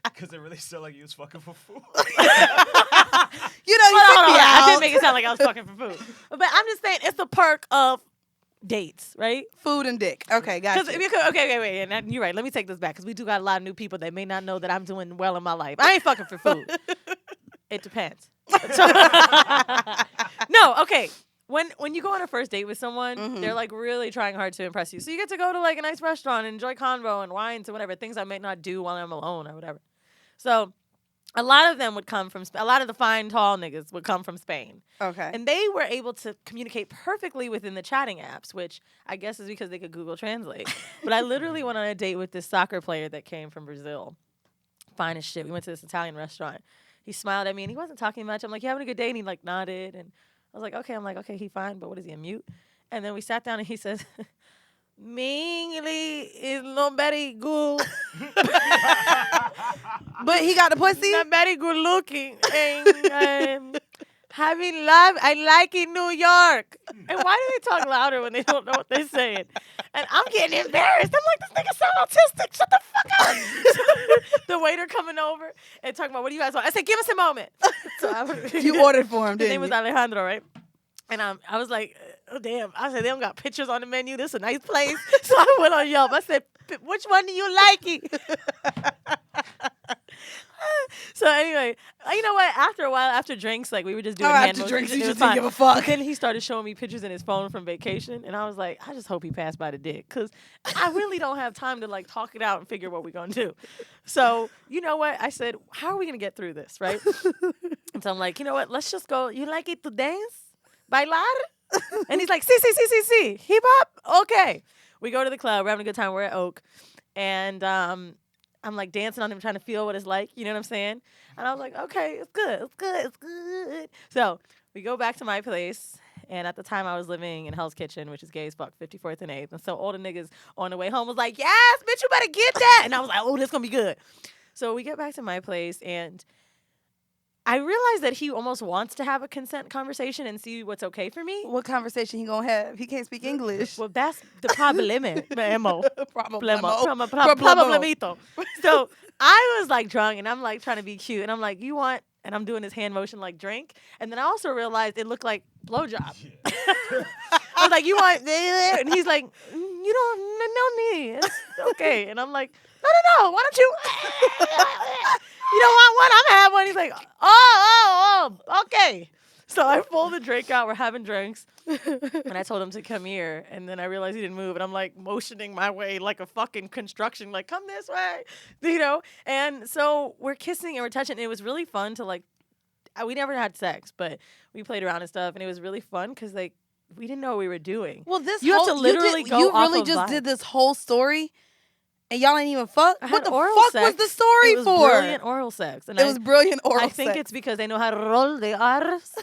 Because it really sounded like you was fucking for food. You know, you Hold on, took me I out. didn't make it sound like I was fucking for food, but I'm just saying it's the perk of dates, right? Food and dick. Okay, gotcha. Okay, wait, and you're right. Let me take this back because we do got a lot of new people that may not know that I'm doing well in my life. I ain't fucking for food. It depends. No, okay. When you go on a first date with someone, they're like really trying hard to impress you. So you get to go to like a nice restaurant and enjoy convo and wines and whatever, things I might not do while I'm alone or whatever. So a lot of them would come from a lot of the fine tall niggas would come from Spain. Okay. And they were able to communicate perfectly within the chatting apps, which I guess is because they could Google Translate. But I literally went on a date with this soccer player that came from Brazil. Fine as shit. We went to this Italian restaurant. He smiled at me and he wasn't talking much. I'm like, you having a good day? And he like nodded. And I was like, okay. I'm like, okay, he fine, but what is he, a mute? And then we sat down and he says, me English is not very good. But he got the pussy? Not very good looking. And having love, I like in New York. And why do they talk louder when they don't know what they're saying? And I'm getting embarrassed. I'm like, this nigga sound autistic. Shut the fuck up. The waiter coming over and talking about, what do you guys want? I said, give us a moment. So You ordered for him, His didn't name was you? Alejandro, right? And I was like, oh, damn. I said, they don't got pictures on the menu. This is a nice place. So I went on Yelp. I said, which one do you like? So anyway, you know what? After a while, after drinks, like we were just doing hand After motions, drinks, it you was just didn't fine. give a fuck. But then he started showing me pictures in his phone from vacation, and I was like, I just hope he passed by the dick, because I really don't have time to like talk it out and figure what we're gonna do. So you know what? I said, how are we gonna get through this, right? And so I'm like, you know what? Let's just go. You like it to dance, bailar? And he's like, see, hip hop, okay. We go to the club. We're having a good time. We're at Oak, and I'm like dancing on him, trying to feel what it's like. You know what I'm saying? And I was like, okay, it's good. So we go back to my place. And at the time, I was living in Hell's Kitchen, which is gay as fuck, 54th and 8th. And so all the niggas on the way home was like, yes, bitch, you better get that. And I was like, oh, this going to be good. So we get back to my place, and I realized that he almost wants to have a consent conversation and see what's okay for me. What conversation he gonna have? He can't speak English. Well, that's the probleme. Problemo. Problemito. So I was like drunk, and I'm like trying to be cute, and I'm like, you want, and I'm doing this hand motion like drink, and then I also realized it looked like blowjob. I was like, you want, and he's like, you don't, no need, it's okay, and I'm like, no, why don't you? You don't want one? I'm having one. He's like, oh, okay. So I pull the drink out. We're having drinks. And I told him to come here. And then I realized he didn't move. And I'm like motioning my way like a fucking construction, like, come this way, And so we're kissing and we're touching. And it was really fun to like, we never had sex, but we played around and stuff. And it was really fun because like, we didn't know what we were doing. Well, this You have to literally go You off really of just vibe. did this whole story, and y'all ain't even fuck. I What had the oral fuck sex. was the story It was for? brilliant oral sex. And It was brilliant oral I think sex. it's because they know how to roll the R's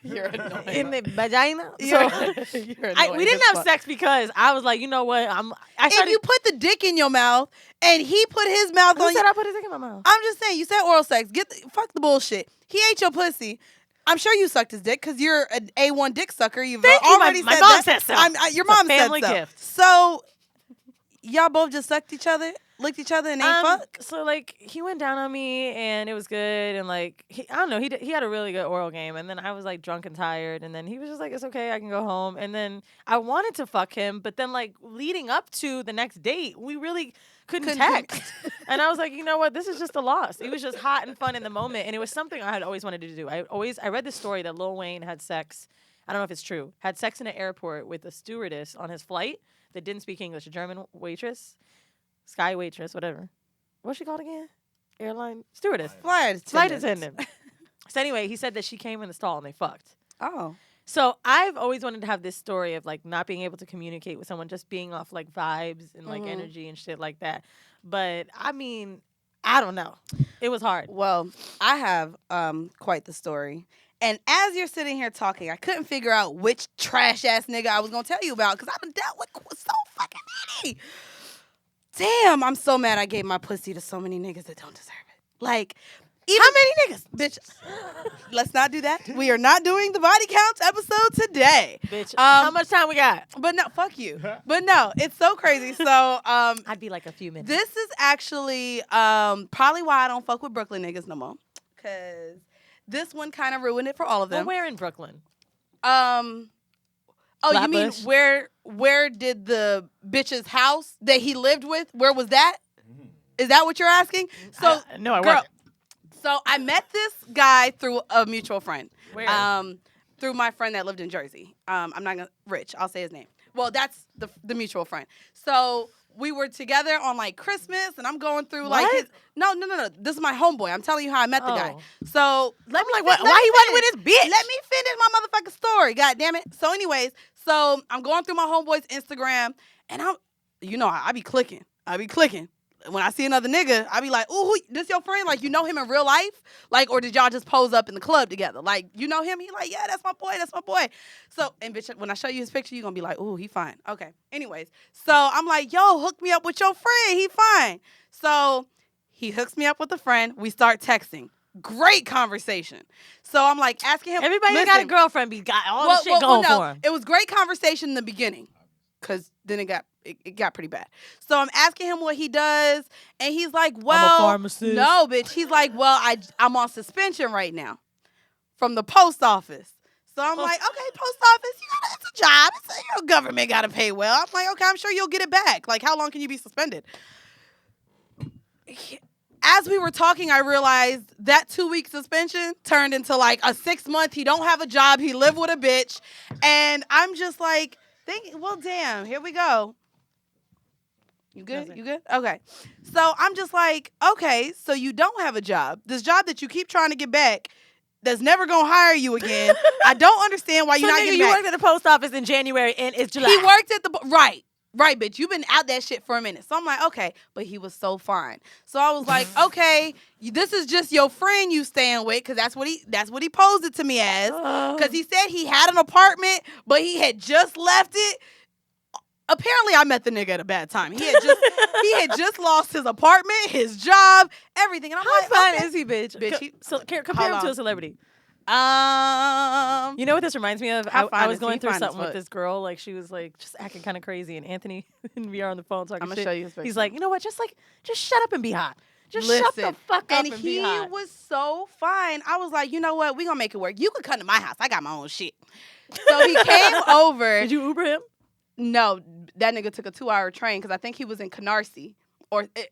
You're annoying. in the vagina. You're, So you're we annoying didn't as have fuck. sex because I was like, you know what? I If started. you put the dick in your mouth and he put his mouth Who on said you, I put his dick in my mouth? I'm just saying, you said oral sex. Fuck the bullshit. He ate your pussy. I'm sure you sucked his dick because you're an A1 dick sucker. You've Thank you. already My said mom that. said so. Your It's a mom family said so. gift. So y'all both just sucked each other, licked each other, and ain't fuck? So like he went down on me and it was good and like I don't know, he had a really good oral game, and then I was like drunk and tired, and then he was just like, it's okay, I can go home. And then I wanted to fuck him, but then like leading up to the next date, we really couldn't text. And I was like, you know what, this is just a loss. It was just hot and fun in the moment, and it was something I had always wanted to do. I read this story that Lil Wayne had sex, I don't know if it's true, had sex in an airport with a stewardess on his flight that didn't speak English, a German waitress, sky waitress, whatever. What's she called again? Airline stewardess. Flight attendant. Flight attendant. So anyway, he said that she came in the stall and they fucked. Oh. So I've always wanted to have this story of like not being able to communicate with someone, just being off like vibes and like energy and shit like that. But I mean, I don't know. It was hard. Well, I have quite the story. And as you're sitting here talking, I couldn't figure out which trash ass nigga I was gonna tell you about because I've been dealt with so fucking many. Damn, I'm so mad I gave my pussy to so many niggas that don't deserve it. Like, even, how many niggas? Bitch, let's not do that. We are not doing the body counts episode today. Bitch, how much time we got? But no, fuck you. But no, it's so crazy. So, I'd be like a few minutes. this is actually probably why I don't fuck with Brooklyn niggas no more. Because this one kind of ruined it for all of them. Well, where in Brooklyn? Oh, you mean Flatbush? where did the bitch's house that he lived with? Where was that? Is that what you're asking? So no, I girl, wasn't. so I met this guy through a mutual friend. Where? Through my friend that lived in Jersey. I'm not gonna Rich. I'll say his name. Well, that's the mutual friend. So we were together on like Christmas, and I'm going through like What? his. No. This is my homeboy. I'm telling you how I met the guy. So let me like, fin- let why me he wasn't finish. with his bitch? Let me finish my motherfucking story. God damn it. So, anyways, so I'm going through my homeboy's Instagram, and I be clicking. When I see another nigga, I be like, ooh, this your friend? Like, you know him in real life? Like, or did y'all just pose up in the club together? Like, you know him? He like, yeah, that's my boy. So, and bitch, when I show you his picture, you gonna be like, ooh, he fine. Okay. Anyways, so I'm like, yo, hook me up with your friend. He fine. So he hooks me up with a friend. We start texting. Great conversation. So I'm like asking him. Everybody that got a girlfriend got all the shit going for him. It was great conversation in the beginning, because then it got pretty bad. So I'm asking him what he does, and he's like, well, pharmacist. no, bitch. He's like, well, I'm on suspension right now from the post office. So I'm like, okay, post office, it's a job. Your government got to pay well. I'm like, okay, I'm sure you'll get it back. Like, how long can you be suspended? As we were talking, I realized that 2-week suspension turned into like a 6-month. He don't have a job. He live with a bitch. And I'm just like, well, damn, here we go. You good? Nothing. You good? Okay. So I'm just like, okay, so you don't have a job. This job that you keep trying to get back that's never going to hire you again. I don't understand why you're not getting you back. worked at the post office in January and it's July. He worked at the right, bitch. You've been out that shit for a minute. So I'm like, okay, but he was so fine. So I was like, okay, this is just your friend you staying with, because that's what he posed it to me as. Because he said he had an apartment, but he had just left it. Apparently, I met the nigga at a bad time. He had just lost his apartment, his job, everything. And I'm How like, fine okay. is he, bitch? Compare him Hold to on. a celebrity. Um, You know what this reminds me of? How fine I was is he? going through Fine as something with fuck. this girl. Like, she was like just acting kind of crazy, and Anthony and we are on the phone talking I'm gonna shit. show you his picture. He's like, you know what? Just shut up and be hot. Just Listen, shut the fuck up and and he be hot. was so fine. I was like, you know what? We gonna make it work. You could come to my house. I got my own shit. So he came over. Did you Uber him? No, that nigga took a 2-hour train because I think he was in Canarsie.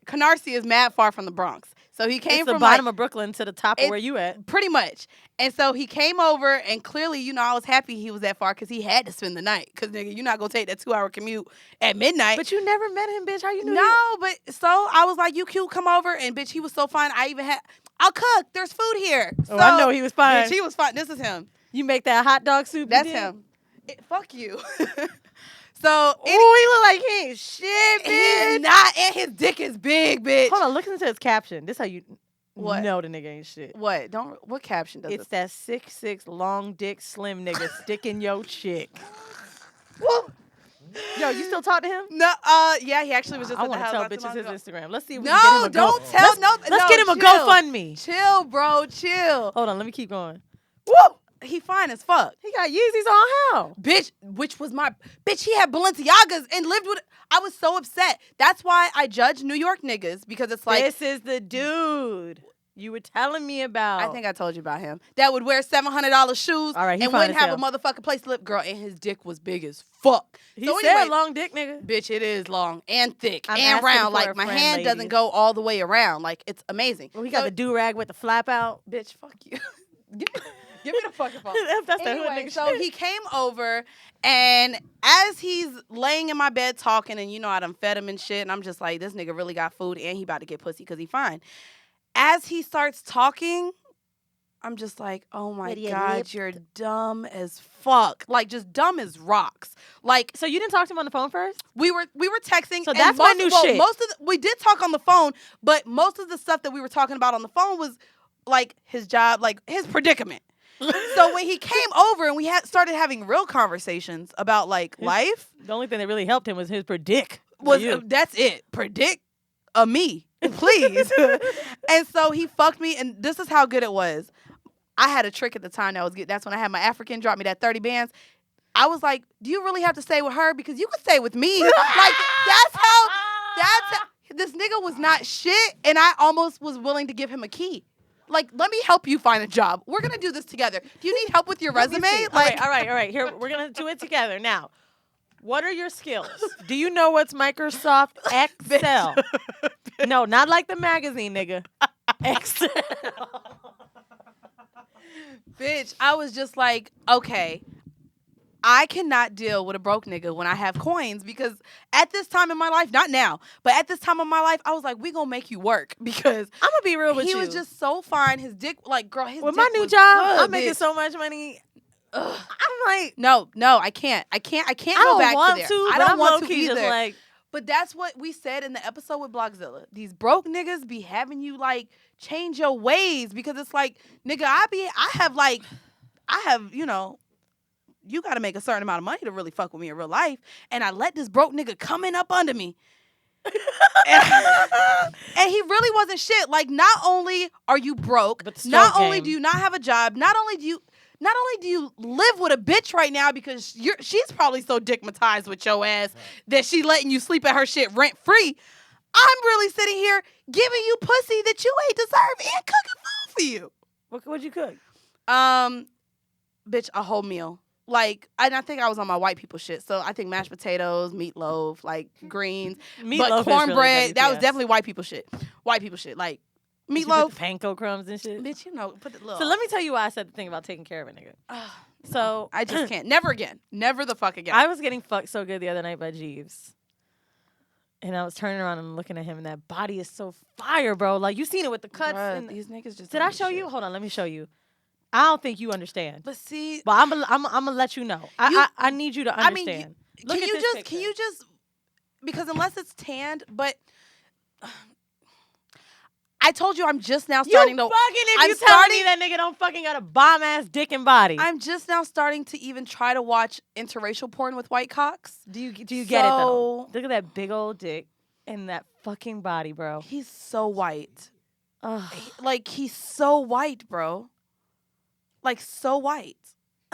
Canarsie is mad far from the Bronx. So he came It's the from bottom like, of Brooklyn to the top of where you at. pretty much. And so he came over, and clearly, I was happy he was that far because he had to spend the night. Because, nigga, you're not going to take that 2-hour commute at midnight. But you never met him, bitch. How you knew? No, but so I was like, you cute, come over. And, bitch, he was so fine. I'll cook. There's food here. Oh, So, I know he was fine. Bitch, he was fine. This is him. You make that hot dog soup. That's you did? him. Fuck you. So, Ooh, he look like he ain't shit, he's bitch. not, and his dick is big, bitch. Hold on, look into his caption. This how you What? know the nigga ain't shit. What caption does It's it? that 6'6" long dick slim nigga sticking your chick. Whoop. Yo, you still talk to him? No, yeah, he actually was just I at the want to house tell not too bitches long his ago. Instagram. Let's see if we No, can get him a don't go. tell. Let's get him a chill. GoFundMe. Chill, bro, chill. Hold on, let me keep going. Whoop. He fine as fuck. He got Yeezys on how? Bitch, he had Balenciagas and lived with, I was so upset. That's why I judge New York niggas, because it's like, This is the dude you were telling me about. I think I told you about him, that would wear $700 shoes All right, he and fine wouldn't as have a hell. motherfucking place to live. Girl, and his dick was big as fuck. He So said anyways, long dick nigga. bitch, it is long and thick I'm and asking round. for Like, a my friend, hand doesn't ladies. go all the way around. Like, it's amazing. Well, he got So- the do-rag with the flap out. Bitch, fuck you. Give me the fucking phone. That's that hood Anyway, nigga so shit. he came over, and as he's laying in my bed talking, and I done fed him and shit, and I'm just like, this nigga really got food, and he about to get pussy because he fine. As he starts talking, I'm just like, oh my Idiot God, lip. you're dumb as fuck. Like, just dumb as rocks. Like, So you didn't talk to him on the phone first? we were texting. So and that's my new shit. Most of we did talk on the phone, but most of the stuff that we were talking about on the phone was like his job, like his predicament. So when he came over and we started having real conversations about like life, The only thing that really helped him was his predict. was that's it. Predict a me, please. And so he fucked me, and this is how good it was. I had a trick at the time that was good. That's when I had my African drop me that 30 bands. I was like, do you really have to stay with her? Because you could stay with me. Like, that's how, this nigga was not shit, and I almost was willing to give him a key. Like, let me help you find a job. We're going to do this together. Do you need help with your resume? Like, all right. Here, we're going to do it together. Now, what are your skills? Do you know what's Microsoft Excel? No, not like the magazine, nigga. Excel. bitch, I was just like, okay, I cannot deal with a broke nigga when I have coins, because at this time in my life, not now, but at this time in my life, I was like, we gonna make you work, because I'm gonna be real with you. he was just so fine. His dick, like, girl, his with dick my new was job, good, I'm making bitch. so much money. I'm like, No, I can't I go don't back want to there. to, I but don't I'm want to low-key either. just like, But that's what we said in the episode with Blockzilla. These broke niggas be having you like change your ways, because it's like, nigga, I have, you know, you got to make a certain amount of money to really fuck with me in real life. And I let this broke nigga come in up under me. and he really wasn't shit. Like, not only are you broke, But stroke not only game. do you not have a job, not only do you live with a bitch right now because she's probably so dickmatized with your ass that she letting you sleep at her shit rent free. I'm really sitting here giving you pussy that you ain't deserve and cooking food for you. what'd you cook? Bitch, a whole meal. Like, and I think I was on my white people shit. So I think mashed potatoes, meatloaf, like greens, Meatloaf but is cornbread. really That was WTF. definitely white people shit. White people shit, like Did you put meatloaf. the panko crumbs and shit. Bitch, you know, put the little. So let me tell you why I said the thing about taking care of a nigga. So I just can't. Never again. Never the fuck again. I was getting fucked so good the other night by Jeeves. And I was turning around and looking at him, and that body is so fire, bro. Like, you seen it with the cuts. Bruh, And these niggas just. did don't I do show shit. you? Hold on, let me show you. I don't think you understand. But see, But I'm gonna let you know. I need you to I mean, understand. can you just because unless it's tanned, but I told you I'm just now starting you to. fucking if I'm you telling starting- me that nigga don't fucking got a bomb ass dick and body. I'm just now starting to even try to watch interracial porn with white cocks. do you get it though? So- Look at that big old dick and that fucking body, bro. He's so white. Ugh. Like, he's so white, bro. Like, so white.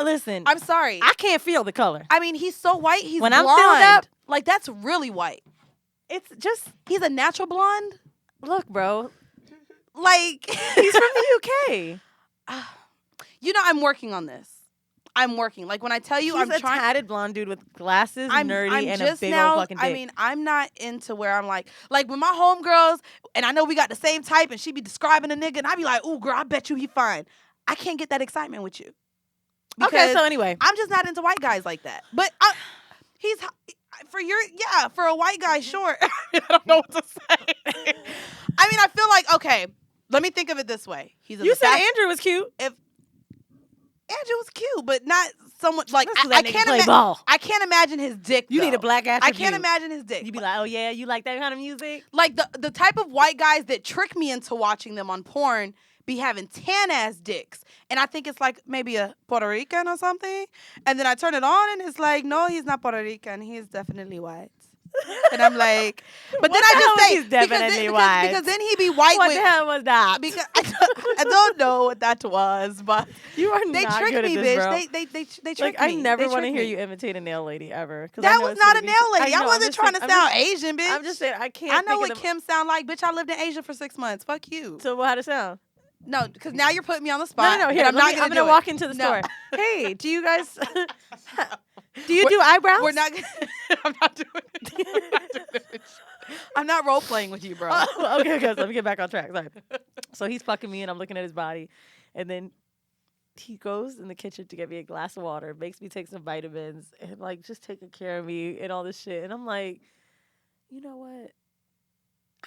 Listen, I'm sorry. I can't feel the color. I mean, he's so white. He's When I'm blonde. filled up- Like, that's really white. It's just He's a natural blonde. look, bro. Like, He's from the UK. you know, I'm working on this. I'm working. Like, when I tell you, He's I'm a trying. tatted blonde dude with glasses, nerdy, I'm and just a big now, old fucking dick. I mean, I'm not into where I'm like when my homegirls, and I know we got the same type, and she be describing a nigga, and I be like, ooh, girl, I bet you he fine. I can't get that excitement with you. Okay, Because so anyway, I'm just not into white guys like that. But he's for a white guy, sure. I don't know what to say. I mean, I feel like, okay, let me think of it this way. He's you said Andrew was cute. Andrew was cute, but not someone like That's 'cause I that nigga can't play ball. I can't imagine his dick. You need though. a black I attribute. can't imagine his dick. You be like, oh yeah, you like that kind of music? Like the type of white guys that trick me into watching them on porn be having tan ass dicks, and I think it's like maybe a Puerto Rican or something, and then I turn it on and it's like, no, he's not Puerto Rican, he's definitely white. And I'm like, but then What I the just hell say is he's definitely white? because then he be white What with the hell was that? because I don't know what that was, but You are they not tricked good me, at this, bitch. bro. They tricked Like, me. I never They want to tricked hear me. you imitate a nail lady ever. 'Cause I That know was it's not gonna a be- nail lady. I know, I'm wasn't just trying to saying- sound Asian, bitch. I'm just saying I can't. I know think what of Kim sound like, bitch. I lived in Asia for 6 months. Fuck you. So how'd it sound? No, because now you're putting me on the spot. No. Here, and I'm I'm gonna gonna walk into the No. store. Hey, do you guys? Do you do eyebrows? We're not. I'm not doing it. I'm not role playing with you, bro. Oh, okay. So let me get back on track. Sorry. So he's fucking me, and I'm looking at his body, and then he goes in the kitchen to get me a glass of water, makes me take some vitamins, and like just taking care of me and all this shit. And I'm like, you know what?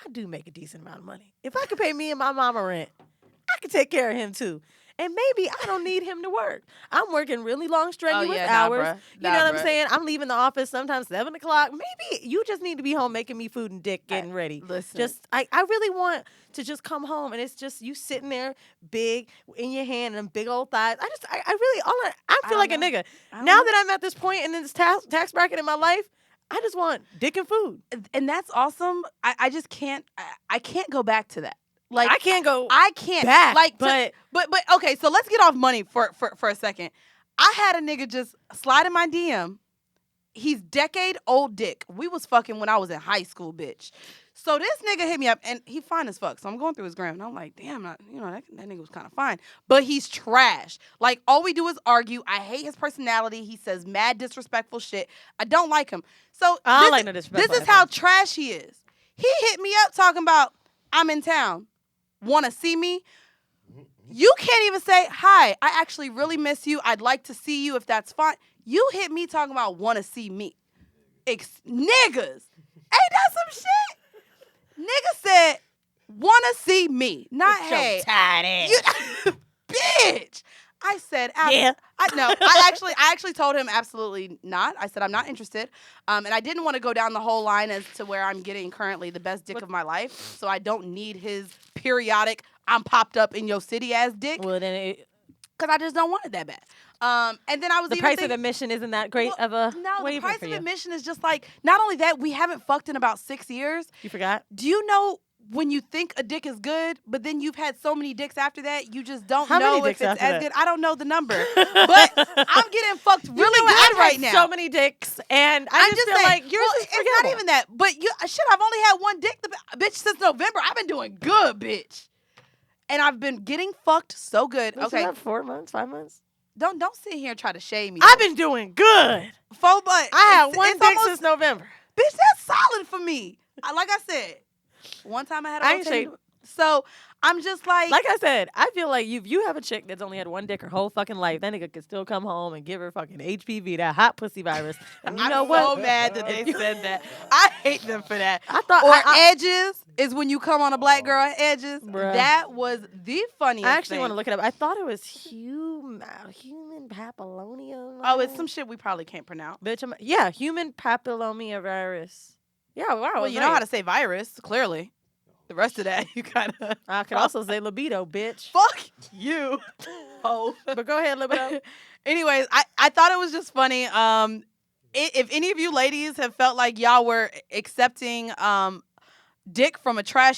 I do make a decent amount of money. If I could pay me and my mama rent, I could take care of him too. and maybe I don't need him to work. I'm working really long, strenuous yeah, hours. bruh. You know what I'm bruh. saying? I'm leaving the office sometimes 7 o'clock. Maybe you just need to be home making me food and dick getting ready. Listen. I really want to just come home and it's just you sitting there big in your hand and big old thighs. I really, I feel like a nigga. Now that I'm at this point in this tax bracket in my life, I just want dick and food. And that's awesome. I just can't. I can't go back to that. Like I can't go. I can't back, like but- but okay. So let's get off money for a second. I had a nigga just slide in my DM. He's decade old dick. We was fucking when I was in high school, bitch. So this nigga hit me up and he fine as fuck. So I'm going through his gram and I'm like, damn, that nigga was kind of fine. But he's trash. Like all we do is argue. I hate his personality. He says mad disrespectful shit. I don't like him. So I don't like no disrespectful this is ass how man. trash he is. He hit me up talking about I'm in town. Want to see me? You can't even say hi. I actually really miss you. I'd like to see you if that's fine. You hit me talking about want to see me. Niggas. Ain't that some shit? Nigga said, want to see me. Not, hey. You, bitch. I said, Yeah. I actually told him absolutely not. I said, I'm not interested. And I didn't want to go down the whole line as to where I'm getting currently the best dick of my life. So I don't need his periodic, I'm popped up in your city ass dick. Well, then Because I just don't want it that bad. And then I was the even price thinking, of admission isn't that great of a no, the waiver price for of you. admission is just like, not only that, we haven't fucked in about 6 years. You forgot? Do you know when you think a dick is good, but then you've had so many dicks after that, you just don't How many know if dicks it's after as that? good? I don't know the number. But I'm getting fucked really good I've right had now. so many dicks, and I just feel saying, like yours is it's forgettable. not even that. But shit, I've only had one dick, bitch, since November. I've been doing good, bitch. And I've been getting fucked so good. Was Okay, that 4 months, 5 months? don't sit here and try to shame me. I've been doing good. Full butt. I had It's- one it's dick almost- since November. Bitch, that's solid for me. Like I said, one time I had a I ain't rotating- shade- So I'm just like Like I said, I feel like if you have a chick that's only had one dick her whole fucking life, that nigga could still come home and give her fucking HPV, that hot pussy virus. And you know I'm what? so mad that they said that. I hate them for that. I thought Or edges is when you come on a black girl at edges. Bruh. That was the funniest I actually thing. want to look it up. I thought it was human papillonia. Oh, it's some shit we probably can't pronounce. Bitch, human papillomia virus. Yeah, wow. Well, you know how to say virus, clearly. The rest of that, you kind of... I could also say libido, bitch. Fuck you. Oh. But go ahead, libido. Anyways, I thought it was just funny. If any of you ladies have felt like y'all were accepting dick from a trash